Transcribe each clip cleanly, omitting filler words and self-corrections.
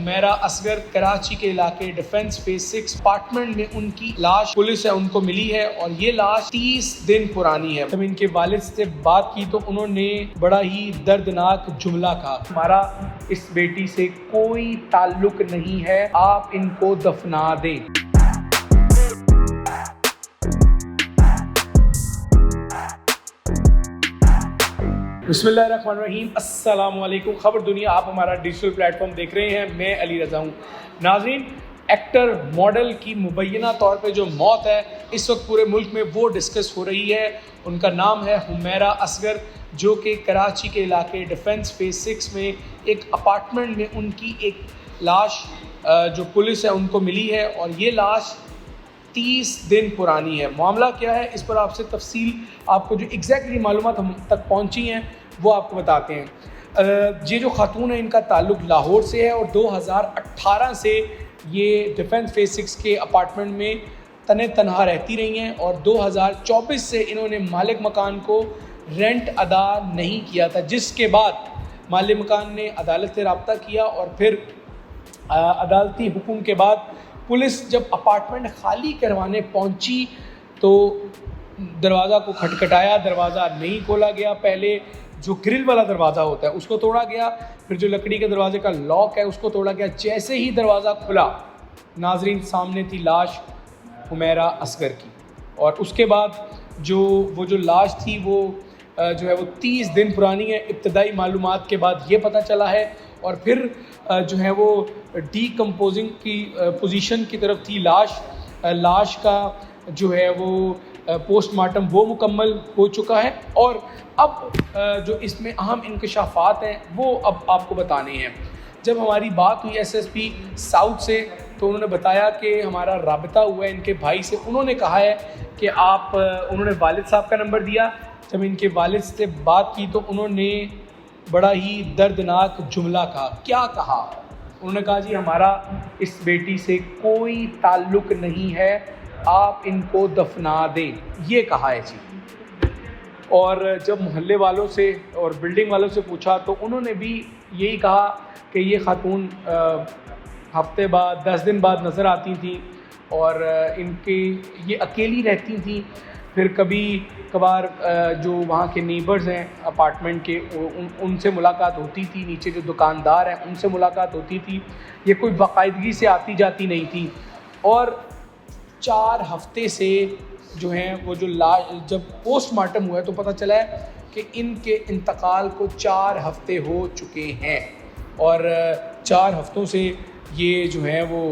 हुमैरा असगर कराची के इलाके defence phase 6 apartment में उनकी लाश पुलिस है उनको मिली है और ये लाश 30 दिन पुरानी है। जब इनके वालिद से बात की तो उन्होंने बड़ा ही दर्दनाक जुमला कहा, हमारा इस बेटी से कोई ताल्लुक नहीं है, आप इनको दफना दें। बिस्मिल्लाहिर्रहमानिर्रहीम, अस्सलाम वालेकुम। खबर दुनिया, आप हमारा डिजिटल प्लेटफॉर्म देख रहे हैं। मैं अली रज़ा हूँ। नाज़रीन, एक्टर मॉडल की मुबैना तौर पे जो मौत है इस वक्त पूरे मुल्क में वो डिस्कस हो रही है। उनका नाम है हुमैरा असगर, जो कि कराची के इलाके डिफेंस फेज 6 में एक अपार्टमेंट में उनकी एक लाश जो पुलिस है उनको मिली है और ये लाश 30 दिन पुरानी है। मामला क्या है, इस पर आपसे तफसील आपको जो एग्जैक्टली मालूमात हम तक पहुंची हैं वो आपको बताते हैं। ये जो खातून है इनका ताल्लुक़ लाहौर से है और 2018 से ये डिफेंस फेज 6 के अपार्टमेंट में तने तनहा रहती रही हैं और 2024 से इन्होंने मालिक मकान को रेंट अदा नहीं किया था, जिसके बाद मालिक मकान ने अदालत से रब्ता किया और फिर अदालती हुक्म के बाद पुलिस जब अपार्टमेंट खाली करवाने पहुंची तो दरवाज़ा को खटखटाया, दरवाज़ा नहीं खोला गया। पहले जो ग्रिल वाला दरवाज़ा होता है उसको तोड़ा गया, फिर जो लकड़ी के दरवाजे का लॉक है उसको तोड़ा गया। जैसे ही दरवाज़ा खुला, नाजरीन, सामने थी लाश हुमैरा असगर की और उसके बाद जो लाश थी वो जो है वो 30 दिन पुरानी है। इब्तदाई मालूमात के बाद ये पता चला है और फिर जो है वो डीकम्पोजिंग की पोजीशन की तरफ थी लाश का जो है वो पोस्टमार्टम वो मुकम्मल हो चुका है और अब जो इसमें अहम इंकशाफात हैं वो अब आपको बताने हैं। जब हमारी बात हुई एसएसपी साउथ से तो उन्होंने बताया कि हमारा राबता हुआ है इनके भाई से। उन्होंने कहा है कि उन्होंने वालिद साहब का नंबर दिया। जब इनके वालिद से बात की तो उन्होंने बड़ा ही दर्दनाक जुमला कहा। क्या कहा? उन्होंने कहा, जी हमारा इस बेटी से कोई ताल्लुक़ नहीं है, आप इनको दफना दें, ये कहा है जी। और जब मोहल्ले वालों से और बिल्डिंग वालों से पूछा तो उन्होंने भी यही कहा कि ये खातून हफ्ते बाद 10 दिन बाद नज़र आती थी और ये अकेली रहती थी। फिर कभी कभार जो वहाँ के नेबर्स हैं अपार्टमेंट के उनसे मुलाकात होती थी, नीचे जो दुकानदार हैं उनसे मुलाकात होती थी। ये कोई बाकायदगी से आती जाती नहीं थी और 4 हफ्ते से जो हैं वो जब पोस्टमार्टम हुआ है तो पता चला है कि इनके इंतकाल को 4 हफ्ते हो चुके हैं और 4 हफ्तों से ये जो हैं वो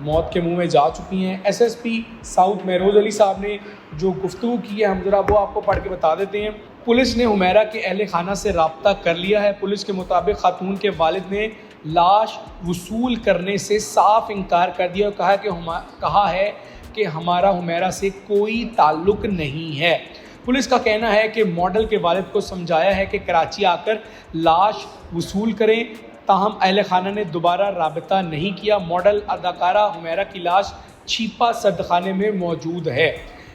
मौत के मुंह में जा चुकी हैं। एसएसपी साउथ महरोज़ अली साहब ने जो गुफ्तगू की है हम ज़रा वो आपको पढ़ के बता देते हैं। पुलिस ने हुमैरा के अहले खाना से रब्ता कर लिया है। पुलिस के मुताबिक खातून के वालिद ने लाश वसूल करने से साफ इनकार कर दिया और कहा है कि हमारा हुमैरा से कोई ताल्लुक़ नहीं है। पुलिस का कहना है कि मॉडल के वालिद को समझाया है कि कराची आकर लाश वसूल करें, ताहम अहले खाना ने दोबारा राबता नहीं किया। मॉडल अदाकारा हुमैरा की लाश छिपा सदखाने में मौजूद है।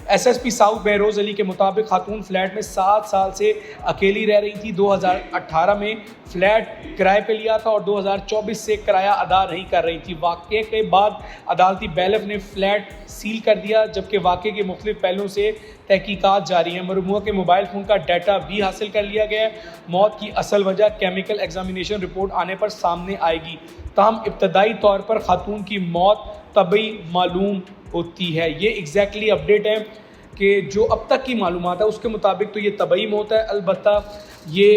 एसएसपी साउथ महरोज़ अली के मुताबिक खातून फ्लैट में 7 साल से अकेली रह रही थी। 2018 में फ्लैट किराए पे लिया था और 2024 से किराया अदा नहीं कर रही थी। वाक़े के बाद अदालती बैलफ ने फ्लैट सील कर दिया, जबकि वाक़े के मुख्तलिफ पहलुओं से तहकीकात जारी हैं। मरहूमा के मोबाइल फ़ोन का डाटा भी हासिल कर लिया गया है। मौत की असल वजह केमिकल एग्जामिनेशन रिपोर्ट आने पर सामने आएगी। ताहम इब्तदाई तौर पर खातून की मौत तबई मालूम होती है। ये एग्जैक्टली अपडेट है कि जो अब तक की मालूमात है उसके मुताबिक तो ये तबई मौत है। अलबत्ता ये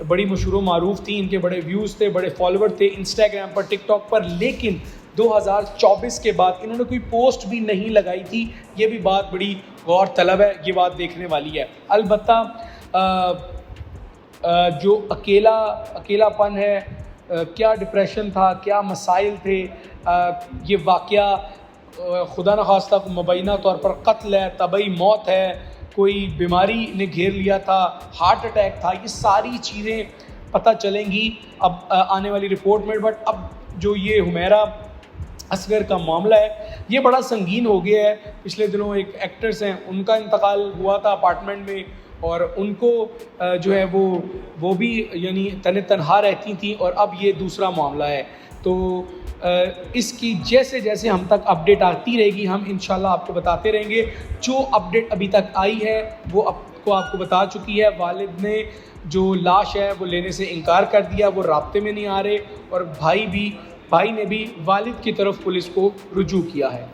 बड़ी मशहूर मारूफ थी, इनके बड़े व्यूज़ थे, बड़े फॉलोवर थे इंस्टाग्राम पर, टिकटॉक पर, लेकिन 2024 के बाद इन्होंने कोई पोस्ट भी नहीं लगाई थी। ये भी बात बड़ी गौर तलब है, ये बात देखने वाली है। अलबत्ता जो अकेलापन है, क्या डिप्रेशन था, क्या मसाइल थे, ये वाक़या खुदा न खास्ता मुबैना तौर पर कत्ल है, तबई मौत है, कोई बीमारी ने घेर लिया था, हार्ट अटैक था, ये सारी चीज़ें पता चलेंगी अब आने वाली रिपोर्ट में। बट अब जो ये हुमैरा असगर का मामला है ये बड़ा संगीन हो गया है। पिछले दिनों एक एक्टर्स हैं उनका इंतकाल हुआ था अपार्टमेंट में اور ان کو جو ہے وہ بھی یعنی تنہا رہتی تھیں، اور اب یہ دوسرا معاملہ ہے. تو اس کی جیسے جیسے ہم تک اپڈیٹ آتی رہے گی ہم انشاءاللہ آپ کو بتاتے رہیں گے. جو اپڈیٹ ابھی تک آئی ہے وہ آپ کو بتا چکی ہے. والد نے جو لاش ہے وہ لینے سے انکار کر دیا، وہ رابطے میں نہیں آ رہے، اور بھائی نے بھی والد کی طرف پولیس کو رجوع کیا ہے.